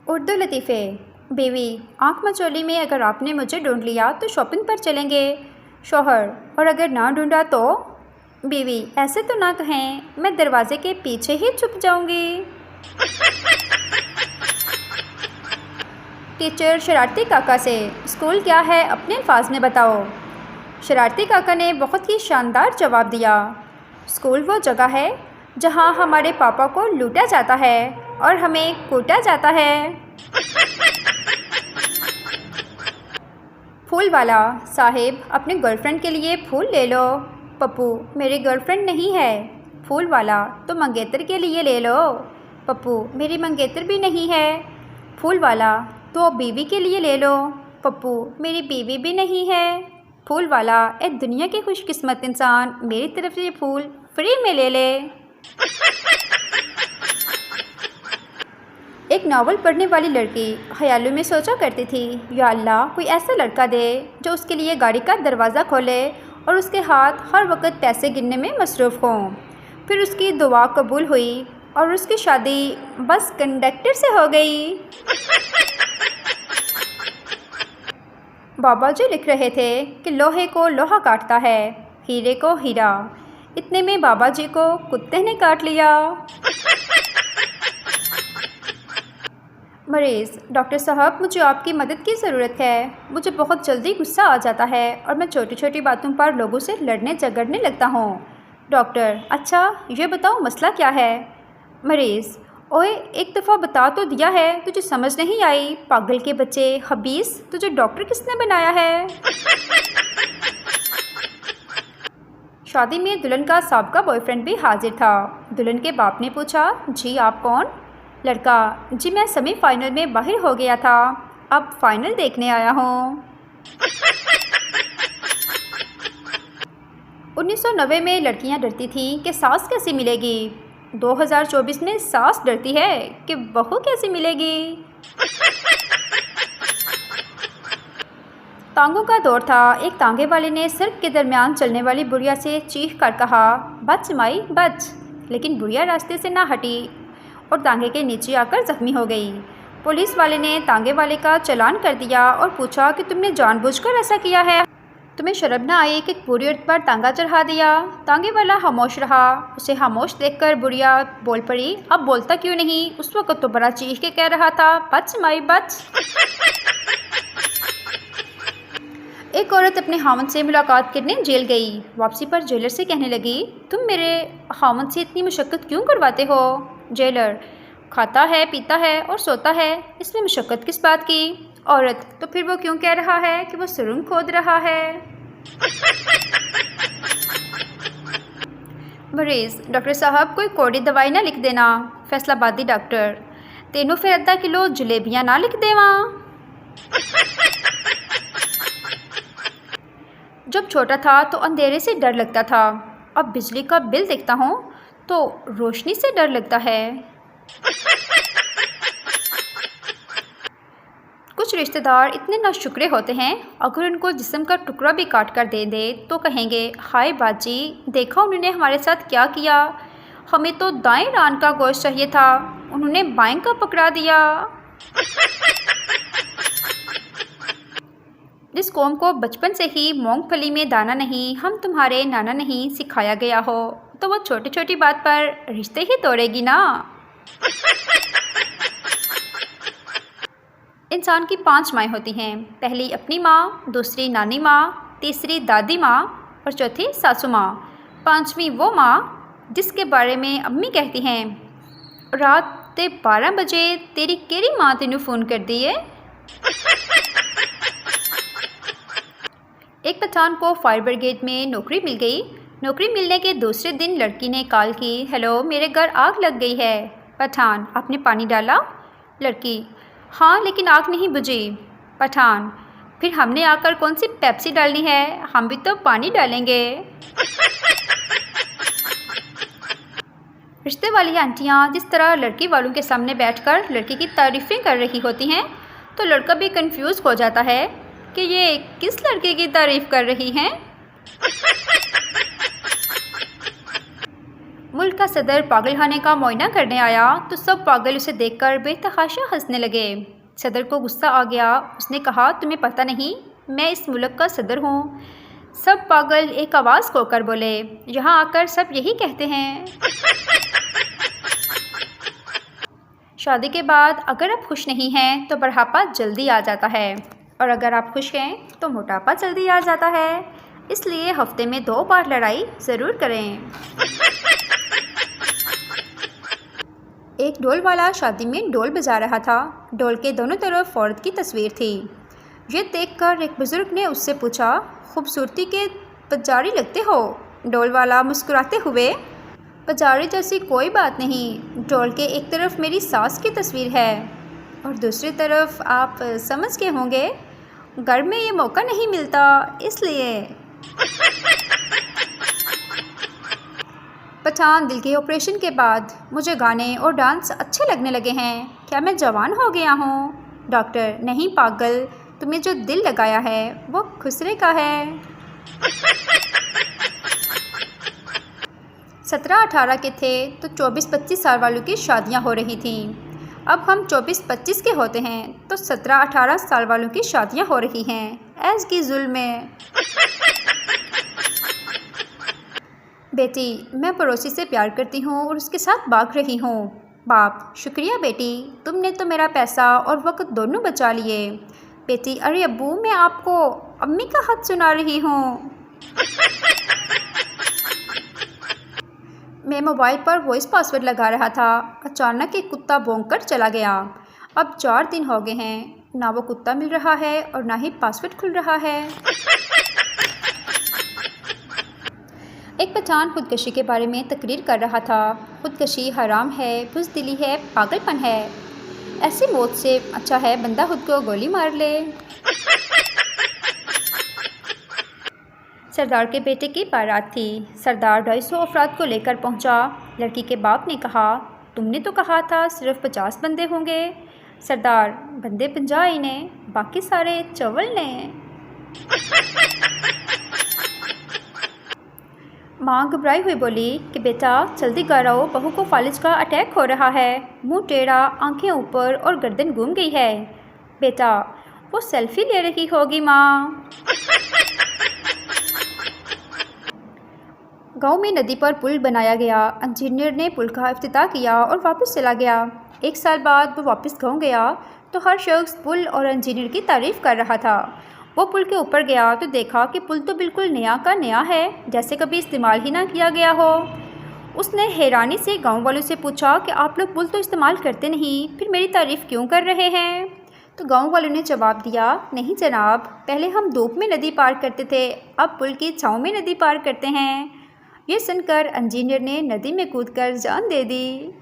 उर्दू लतीफ़े। बीवी, आँख मचोली में अगर आपने मुझे ढूंढ लिया तो शॉपिंग पर चलेंगे। शौहर, और अगर ना ढूंढा तो? बीवी, ऐसे तो ना कहें, मैं दरवाजे के पीछे ही छुप जाऊंगी। टीचर शरारती काका से, स्कूल क्या है अपने अल्फाज में बताओ। शरारती काका ने बहुत ही शानदार जवाब दिया, स्कूल वो जगह है जहाँ हमारे पापा को लूटा जाता है और हमें कूटा जाता है। फूल वाला, साहिब अपने गर्लफ्रेंड के लिए फूल ले लो। पप्पू, मेरी गर्लफ्रेंड नहीं है। फूल वाला, तो मंगेतर के लिए ले लो। पप्पू, मेरी मंगेतर भी नहीं है। फूल वाला, तो बीवी के लिए ले लो। पप्पू, मेरी बीवी भी नहीं है। फूल वाला, ए दुनिया के खुशकिस्मत इंसान, मेरी तरफ से ये फूल फ्री में ले ले। एक नावल पढ़ने वाली लड़की ख्यालों में सोचा करती थी, या अल्लाह, कोई ऐसा लड़का दे जो उसके लिए गाड़ी का दरवाज़ा खोले और उसके हाथ हर वक्त पैसे गिनने में मसरूफ़ हों। फिर उसकी दुआ कबूल हुई और उसकी शादी बस कंडक्टर से हो गई। बाबा जी लिख रहे थे कि लोहे को लोहा काटता है, हीरे को हीरा। इतने में बाबा जी को कुत्ते ने काट लिया। मरीज़, डॉक्टर साहब, मुझे आपकी मदद की ज़रूरत है। मुझे बहुत जल्दी गुस्सा आ जाता है और मैं छोटी छोटी बातों पर लोगों से लड़ने झगड़ने लगता हूँ। डॉक्टर, अच्छा ये बताओ मसला क्या है। मरीज़, ओए एक दफ़ा बता तो दिया है, तुझे समझ नहीं आई? पागल के बच्चे, हबीस, तुझे डॉक्टर किसने बनाया है? शादी में दुल्हन का साबका बॉयफ्रेंड भी हाजिर था। दुल्हन के बाप ने पूछा, जी आप कौन? लड़का, जी मैं सेमीफाइनल में बाहर हो गया था, अब फाइनल देखने आया हूँ। 1990 में लड़कियां डरती थीं कि सास कैसी मिलेगी। 2024 में सास डरती है कि बहू कैसी मिलेगी। तांगों का दौर था। एक तांगे वाले ने सड़क के दरमियान चलने वाली बुढ़िया से चीख कर कहा, बच माई बच। लेकिन बुढ़िया रास्ते से ना हटी और तांगे के नीचे आकर जख्मी हो गई। पुलिस वाले ने तांगे वाले का चालान कर दिया और पूछा कि तुमने जानबूझकर ऐसा किया है? तुम्हें शर्म ना आई कि पूरी औरत पर तांगा चढ़ा दिया? तांगे वाला खामोश रहा। उसे खामोश देखकर बुढ़िया बोल पड़ी, अब बोलता क्यों नहीं? उस वक्त तो बड़ा चीख के कह रहा था, बच माई बच। एक औरत अपने खामन से मुलाकात करने जेल गई। वापसी पर जेलर से कहने लगी, तुम मेरे खामन से इतनी मुशक्क़त क्यों करवाते हो? जेलर, खाता है, पीता है और सोता है, इसमें मुशक्क़त किस बात की? औरत, तो फिर वो क्यों कह रहा है कि वो सुरंग खोद रहा है? मरीज़, डॉक्टर साहब कोई कोड़ी दवाई ना लिख देना। फैसलाबादी डॉक्टर, तेनों फिर आधा किलो जलेबियाँ ना लिख देवा। जब छोटा था तो अंधेरे से डर लगता था, अब बिजली का बिल देखता हूँ तो रोशनी से डर लगता है। कुछ रिश्तेदार इतने नाशुक्रे होते हैं, अगर उनको जिस्म का टुकड़ा भी काट कर दे दे तो कहेंगे, हाय बाजी, देखा उन्होंने हमारे साथ क्या किया? हमें तो दाएं रान का गोश्त चाहिए था, उन्होंने बाएं का पकड़ा दिया। जिस कौम को बचपन से ही मूंगफली में दाना नहीं, हम तुम्हारे नाना नहीं सिखाया गया हो, तो वो छोटी छोटी बात पर रिश्ते ही तोड़ेगी ना। इंसान की 5 माएँ होती हैं। पहली अपनी माँ, दूसरी नानी माँ, तीसरी दादी माँ और चौथी सासू माँ। 5वीं वो माँ जिसके बारे में अम्मी कहती हैं, रात के 12 बजे तेरी केरी माँ तेनू फ़ोन कर दी है। एक पठान को फायर ब्रिगेड में नौकरी मिल गई। नौकरी मिलने के दूसरे दिन लड़की ने कॉल की, हेलो मेरे घर आग लग गई है। पठान, आपने पानी डाला? लड़की, हाँ लेकिन आग नहीं बुझी। पठान, फिर हमने आकर कौन सी पेप्सी डालनी है, हम भी तो पानी डालेंगे। रिश्ते वाली आंटियाँ जिस तरह लड़की वालों के सामने बैठकर लड़की की तारीफ़ें कर रही होती हैं तो लड़का भी कंफ्यूज हो जाता है कि ये किस लड़के की तारीफ़ कर रही हैं। मुल्क का सदर पागलखाने का मुआयना करने आया तो सब पागल उसे देखकर बेतहाशा हंसने लगे। सदर को गुस्सा आ गया। उसने कहा, तुम्हें पता नहीं मैं इस मुल्क का सदर हूँ। सब पागल एक आवाज़ खोकर बोले, यहाँ आकर सब यही कहते हैं। शादी के बाद अगर आप खुश नहीं हैं तो बुढ़ापा जल्दी आ जाता है, और अगर आप खुश हैं तो मोटापा जल्दी आ जाता है। इसलिए हफ्ते में 2 बार लड़ाई ज़रूर करें। एक ढोल वाला शादी में ढोल बजा रहा था। ढोल के दोनों तरफ औरत की तस्वीर थी। ये देखकर एक बुज़ुर्ग ने उससे पूछा, खूबसूरती के पुजारी लगते हो। ढोल वाला मुस्कुराते हुए, पुजारी जैसी कोई बात नहीं। ढोल के एक तरफ मेरी सास की तस्वीर है और दूसरी तरफ आप समझ के होंगे, घर में ये मौका नहीं मिलता, इसलिए। पठान दिल के ऑपरेशन के बाद मुझे गाने और डांस अच्छे लगने लगे हैं। क्या मैं जवान हो गया हूँ? डॉक्टर, नहीं पागल, तुम्हें जो दिल लगाया है वो खुसरे का है। 17-18 के थे तो 24-25 साल वालों की शादियां हो रही थीं। अब हम 24-25 के होते हैं तो 17-18 साल वालों की शादियां हो रही हैं। ऐस की जुल्म है। बेटी, मैं पड़ोसी से प्यार करती हूँ और उसके साथ भाग रही हूँ। बाप, शुक्रिया बेटी, तुमने तो मेरा पैसा और वक्त दोनों बचा लिए। बेटी, अरे अब्बू, मैं आपको अम्मी का हाथ सुना रही हूँ। मैं मोबाइल पर वॉइस पासवर्ड लगा रहा था। अचानक एक कुत्ता भौंककर चला गया। अब 4 दिन हो गए हैं, ना वो कुत्ता मिल रहा है और ना ही पासवर्ड खुल रहा है। एक पठान खुदकशी के बारे में तकरीर कर रहा था। खुदकशी हराम है, बुज़दिली है, पागलपन है। ऐसी मौत से अच्छा है बंदा खुद को गोली मार ले। सरदार के बेटे की बारात थी। सरदार 250 अफराद को लेकर पहुंचा। लड़की के बाप ने कहा, तुमने तो कहा था सिर्फ 50 बंदे होंगे। सरदार, बंदे 50 ही ने, बाकी सारे चवल ने। माँ घबराई हुई बोली कि बेटा जल्दी घर आओ, बहू को फालिज का अटैक हो रहा है। मुंह टेढ़ा, आंखें ऊपर और गर्दन घूम गई है। बेटा, वो सेल्फी ले रही होगी माँ। गांव में नदी पर पुल बनाया गया। इंजीनियर ने पुल का इफ्तिताह किया और वापस चला गया। 1 साल बाद वो वापस गांव गया तो हर शख्स पुल और इंजीनियर की तारीफ़ कर रहा था। वो पुल के ऊपर गया तो देखा कि पुल तो बिल्कुल नया का नया है, जैसे कभी इस्तेमाल ही ना किया गया हो। उसने हैरानी से गांव वालों से पूछा कि आप लोग पुल तो इस्तेमाल करते नहीं, फिर मेरी तारीफ़ क्यों कर रहे हैं? तो गांव वालों ने जवाब दिया, नहीं जनाब, पहले हम धूप में नदी पार करते थे, अब पुल की छाँव में नदी पार करते हैं। ये सुनकर इंजीनियर ने नदी में कूदकर जान दे दी।